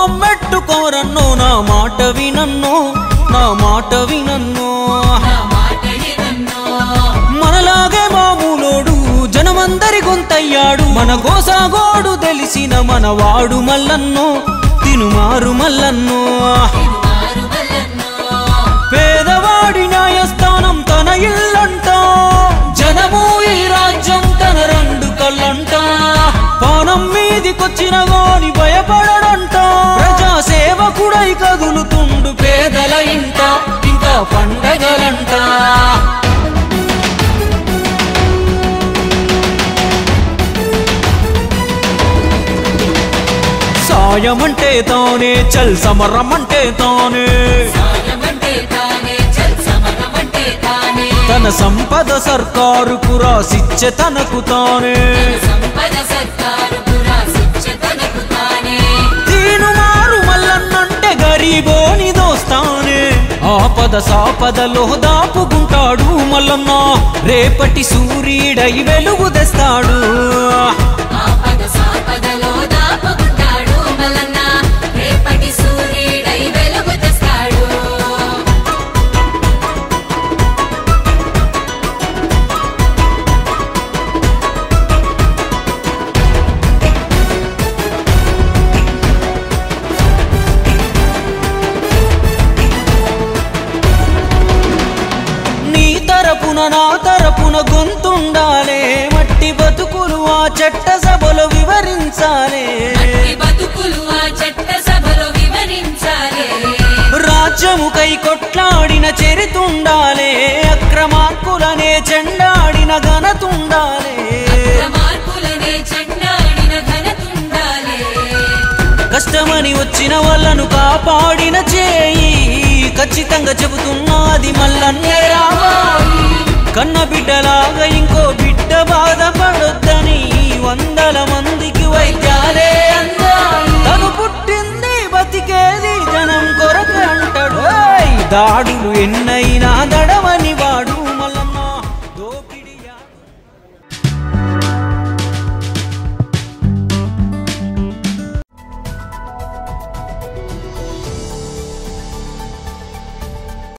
మమ్మెట్టుకోరన్నో నా మాట వినన్నో నా మాట వినన్నో మనలాగే మామూలోడు జనమందరి గొంతయ్యాడు మన గోసాగోడు తెలిసిన మనవాడు మల్లన్నో తినుమారు మల్లన్నో పేదవాడి న్యాయస్థానం తన ఇల్లంట జనము ఈ రాజ్యం తన రెండు కళ్ళంట పానం మీదికొచ్చిన గాని భయపడడంట ప్రజా సేవకుడై కదులుతుండు పేదల ఇంట ఇంకా పండగలంట సాయమంటే తానే చల్ సమరమంటే తానే తన సంపద సర్కారుకు రాసిచ్చే తనకు తానే తీనుమారు మల్లన్నంటే గరీబోని దోస్తానే ఆపద సాపదలో దాపుకుంటాడు మల్లన్న రేపటి సూర్యుడై వెలుగు తెస్తాడు నా తరపున గొంతుండాలే మట్టి బతుకులు ఆ చట్ట సభలో వివరించాలే రాజ్యముకై కొట్లాడిన చరితుండాలే అక్రమార్కులనే చెండాడిన ఘనతుండాలే కష్టమని వచ్చిన వాళ్ళను కాపాడిన చేయి ఖచ్చితంగా చెబుతున్నది మల్లన్నే రావాలి కన్న బిడ్డలాగా ఇంకో బిడ్డ బాధపడొద్దని వందల మందికి వైద్యాలే అందాలి తను పుట్టింది బతికేది జనం కొరకు అంటాడు దాడులు ఎన్నైనా దడవ